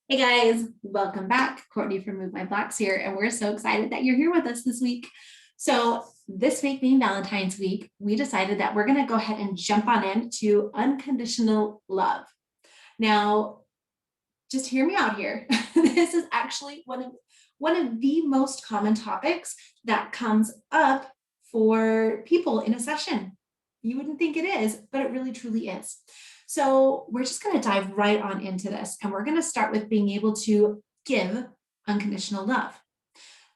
Hey guys, welcome back. Courtney from Move My Blocks here, and we're so excited that you're here with us this week. So, this week being Valentine's week, we decided that we're going to go ahead and jump on into unconditional love. Now, just hear me out here. This is actually one of the most common topics that comes up for people in a session. You wouldn't think it is, but it really truly is. So we're just going to dive right on into this, and we're going to start with being able to give unconditional love.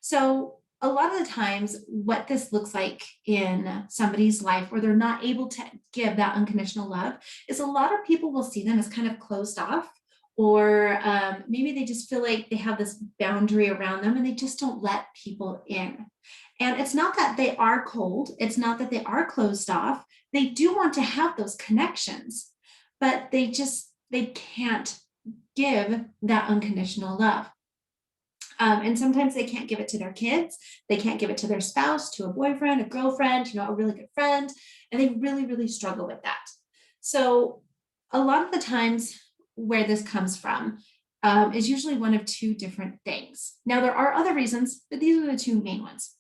So a lot of the times what this looks like in somebody's life where they're not able to give that unconditional love is a lot of people will see them as kind of closed off, or maybe they just feel like they have this boundary around them and they just don't let people in. And it's not that they are cold, it's not that they are closed off. They do want to have those connections, but they can't give that unconditional love. And sometimes they can't give it to their kids. They can't give it to their spouse, to a boyfriend, a girlfriend, a really good friend. And they really, really struggle with that. So a lot of the times where this comes from is usually one of two different things. Now, there are other reasons, but these are the two main ones.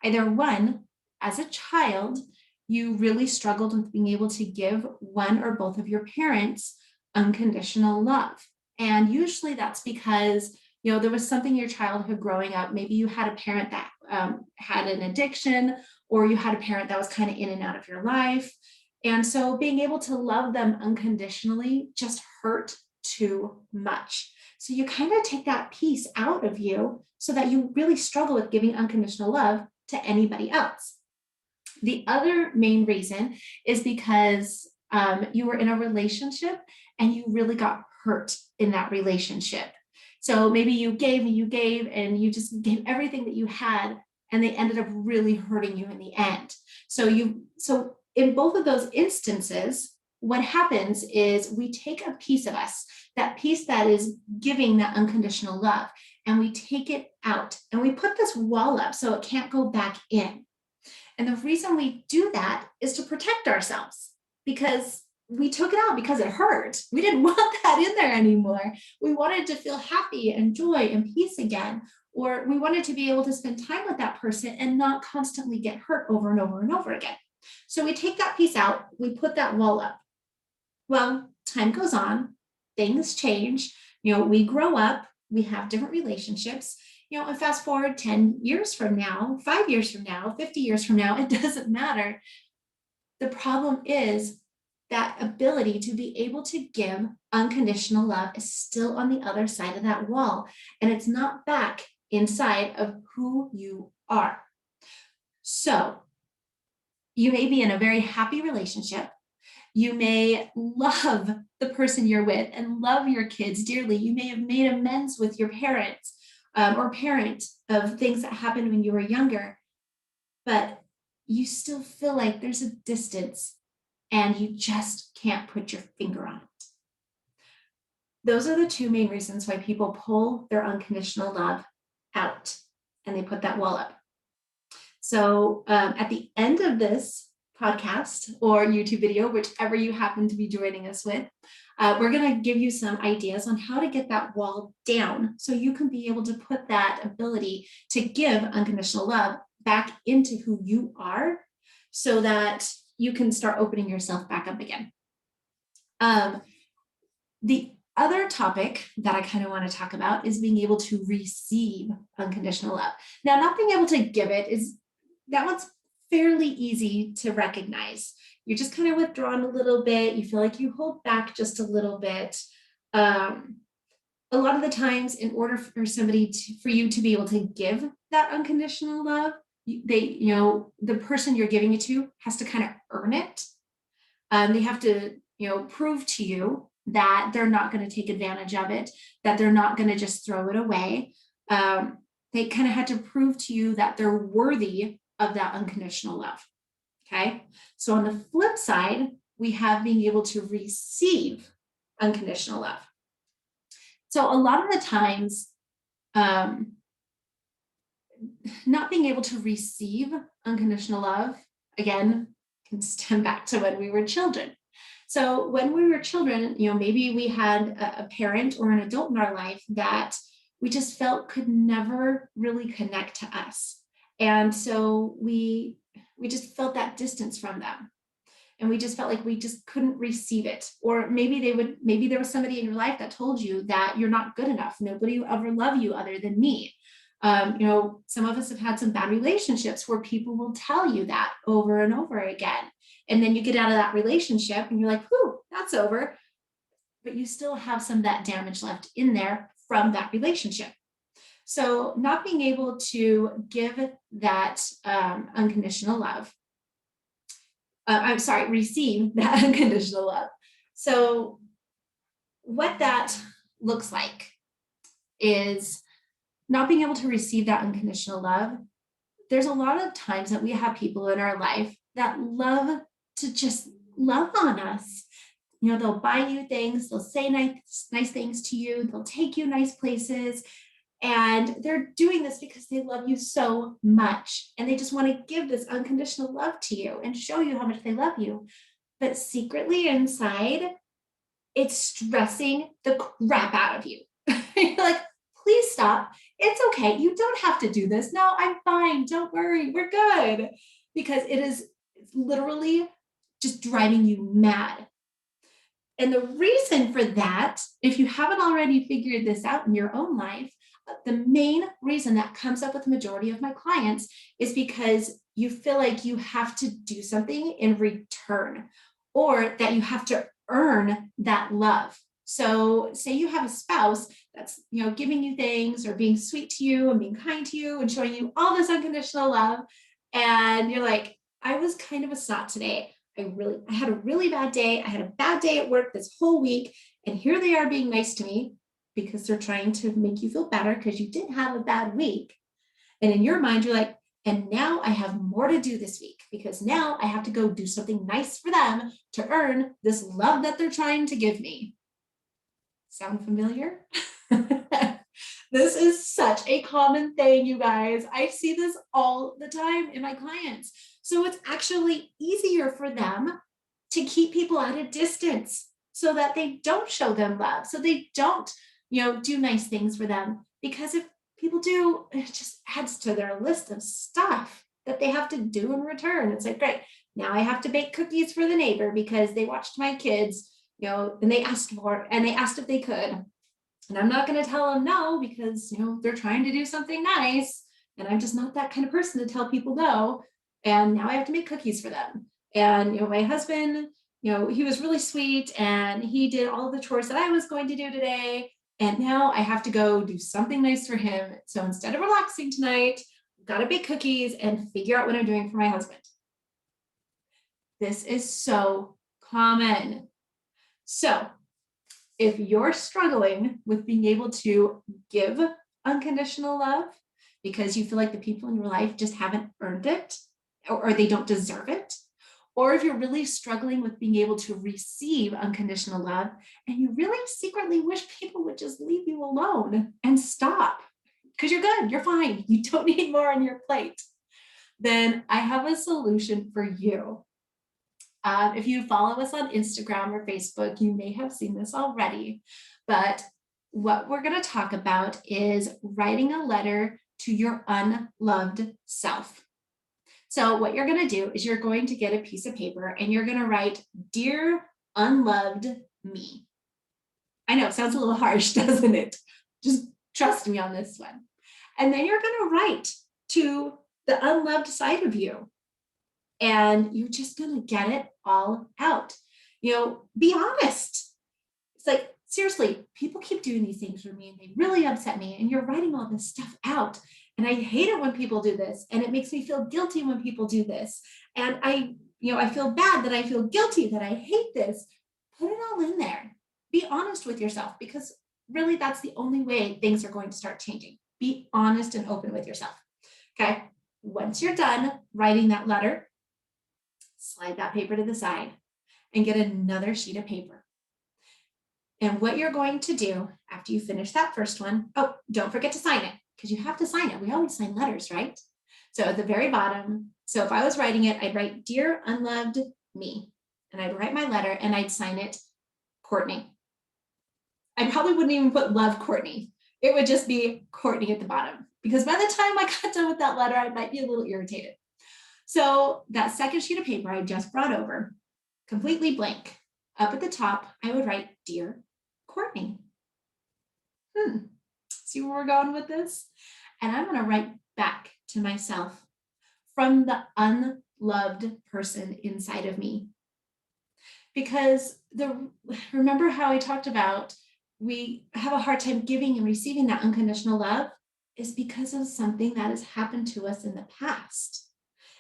Either one, as a child, you really struggled with being able to give one or both of your parents unconditional love. And usually that's because there was something in your childhood growing up. Maybe you had a parent that had an addiction, or you had a parent that was kind of in and out of your life. And so being able to love them unconditionally just hurt too much. So you kind of take that piece out of you so that you really struggle with giving unconditional love to anybody else. The other main reason is because you were in a relationship and you really got hurt in that relationship. So maybe you gave and you just gave everything that you had, and they ended up really hurting you in the end. So in both of those instances, what happens is we take a piece of us, that piece that is giving that unconditional love, and we take it out and we put this wall up so it can't go back in. And the reason we do that is to protect ourselves, because we took it out because it hurt. We didn't want that in there anymore. We wanted to feel happy and joy and peace again, or we wanted to be able to spend time with that person and not constantly get hurt over and over and over again. So we take that piece out, we put that wall up. Well, time goes on, things change, we grow up, we have different relationships, and fast forward 10 years from now, 5 years from now, 50 years from now, it doesn't matter. The problem is that ability to be able to give unconditional love is still on the other side of that wall, and it's not back inside of who you are. So you may be in a very happy relationship. You may love the person you're with and love your kids dearly. You may have made amends with your parents or parent of things that happened when you were younger, but you still feel like there's a distance and you just can't put your finger on it. Those are the two main reasons why people pull their unconditional love out and they put that wall up. So at the end of this podcast or YouTube video, whichever you happen to be joining us with, we're going to give you some ideas on how to get that wall down so you can be able to put that ability to give unconditional love back into who you are, so that you can start opening yourself back up again. The other topic that I kind of want to talk about is being able to receive unconditional love. Now, not being able to give it that one's fairly easy to recognize. You're just kind of withdrawn a little bit. You feel like you hold back just a little bit. A lot of the times, in order for for you to be able to give that unconditional love, the person you're giving it to has to kind of earn it. They have to, prove to you that they're not going to take advantage of it, that they're not going to just throw it away. They kind of had to prove to you that they're worthy of that unconditional love. Okay. So on the flip side, we have being able to receive unconditional love. So a lot of the times, not being able to receive unconditional love, again, can stem back to when we were children. So when we were children, maybe we had a parent or an adult in our life that we just felt could never really connect to us. And so we just felt that distance from them. And we just felt like we just couldn't receive it. Or maybe there was somebody in your life that told you that you're not good enough. Nobody will ever love you other than me. Some of us have had some bad relationships where people will tell you that over and over again. And then you get out of that relationship and you're like, whew, that's over. But you still have some of that damage left in there from that relationship. So not being able to give that unconditional love, receive that unconditional love. So what that looks like is not being able to receive that unconditional love. There's a lot of times that we have people in our life that love to just love on us. They'll buy you things, they'll say nice things to you, they'll take you nice places. And they're doing this because they love you so much. And they just want to give this unconditional love to you and show you how much they love you. But secretly inside, it's stressing the crap out of you. You're like, please stop. It's okay. You don't have to do this. No, I'm fine. Don't worry. We're good. Because it's literally just driving you mad. And the reason for that, if you haven't already figured this out in your own life, the main reason that comes up with the majority of my clients is because you feel like you have to do something in return, or that you have to earn that love. So say you have a spouse that's, giving you things or being sweet to you and being kind to you and showing you all this unconditional love. And you're like, I was kind of a snot today. I had a really bad day. I had a bad day at work this whole week. And here they are being nice to me because they're trying to make you feel better because you did have a bad week. And in your mind, you're like, and now I have more to do this week because now I have to go do something nice for them to earn this love that they're trying to give me. Sound familiar? This is such a common thing, you guys. I see this all the time in my clients. So it's actually easier for them to keep people at a distance so that they don't show them love, so they don't, do nice things for them. Because if people do, it just adds to their list of stuff that they have to do in return. It's like, great, now I have to bake cookies for the neighbor because they watched my kids, and they asked if they could. And I'm not going to tell them no because, they're trying to do something nice. And I'm just not that kind of person to tell people no. And now I have to make cookies for them. And, my husband, he was really sweet and he did all the chores that I was going to do today. And now I have to go do something nice for him. So instead of relaxing tonight, I've got to bake cookies and figure out what I'm doing for my husband. This is so common. So if you're struggling with being able to give unconditional love because you feel like the people in your life just haven't earned it or they don't deserve it, or if you're really struggling with being able to receive unconditional love and you really secretly wish people would just leave you alone and stop because you're good, you're fine, you don't need more on your plate, then I have a solution for you. If you follow us on Instagram or Facebook, you may have seen this already, but what we're going to talk about is writing a letter to your unloved self. So what you're going to do is you're going to get a piece of paper and you're going to write, "Dear unloved me." I know it sounds a little harsh, doesn't it? Just trust me on this one. And then you're going to write to the unloved side of you. And you're just going to get it all out. Be honest. It's like, seriously, people keep doing these things for me and they really upset me. And you're writing all this stuff out. And I hate it when people do this. And it makes me feel guilty when people do this. And I feel bad that I feel guilty that I hate this. Put it all in there. Be honest with yourself because really that's the only way things are going to start changing. Be honest and open with yourself. Okay. Once you're done writing that letter, slide that paper to the side and get another sheet of paper. And what you're going to do after you finish that first one, don't forget to sign it because you have to sign it. We always sign letters, right? So at the very bottom, so if I was writing it, I'd write, "Dear unloved me." and I'd write my letter and I'd sign it Courtney. I probably wouldn't even put love Courtney. It would just be Courtney at the bottom, because by the time I got done with that letter, I might be a little irritated. So that second sheet of paper I just brought over, completely blank. Up at the top, I would write, Dear Courtney. See where we're going with this? And I'm going to write back to myself from the unloved person inside of me. Because remember how I talked about we have a hard time giving and receiving that unconditional love is because of something that has happened to us in the past,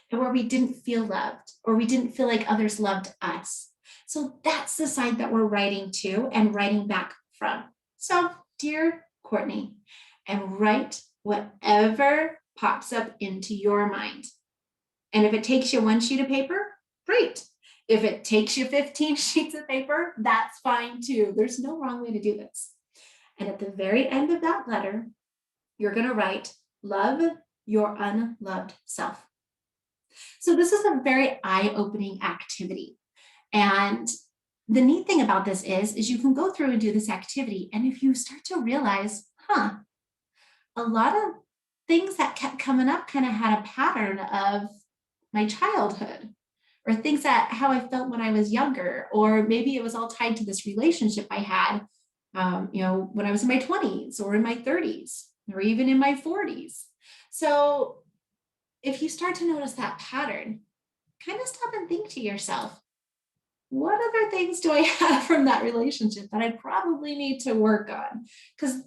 and where we didn't feel loved or we didn't feel like others loved us. So that's the side that we're writing to and writing back from. So, dear Courtney, and write whatever pops up into your mind. And if it takes you one sheet of paper, great. If it takes you 15 sheets of paper, that's fine too. There's no wrong way to do this. And at the very end of that letter, you're going to write, love your unloved self. So this is a very eye-opening activity. And the neat thing about this is you can go through and do this activity. And if you start to realize, a lot of things that kept coming up kind of had a pattern of my childhood, or things that how I felt when I was younger, or maybe it was all tied to this relationship I had, when I was in my 20s or in my 30s, or even in my 40s. So if you start to notice that pattern, kind of stop and think to yourself, what other things do I have from that relationship that I probably need to work on? Because,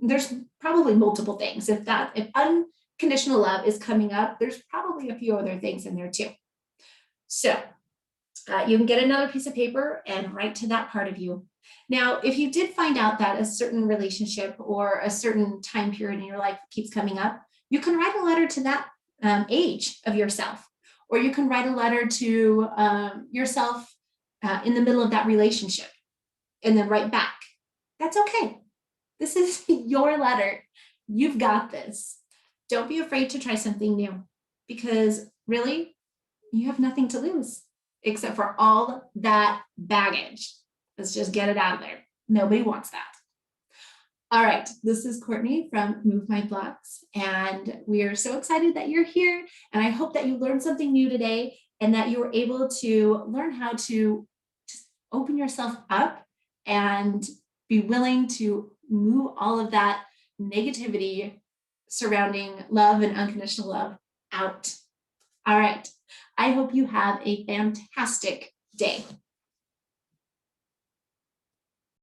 there's probably multiple things. If unconditional love is coming up, there's probably a few other things in there too. So you can get another piece of paper and write to that part of you. Now, if you did find out that a certain relationship or a certain time period in your life keeps coming up, you can write a letter to that age of yourself, or you can write a letter to yourself in the middle of that relationship and then write back. That's okay. This is your letter. You've got this. Don't be afraid to try something new, because really, you have nothing to lose except for all that baggage. Let's just get it out of there. Nobody wants that. All right, this is Courtney from Move My Blocks, and we are so excited that you're here, and I hope that you learned something new today and that you were able to learn how to just open yourself up and be willing to move all of that negativity surrounding love and unconditional love out. All right. I hope you have a fantastic day.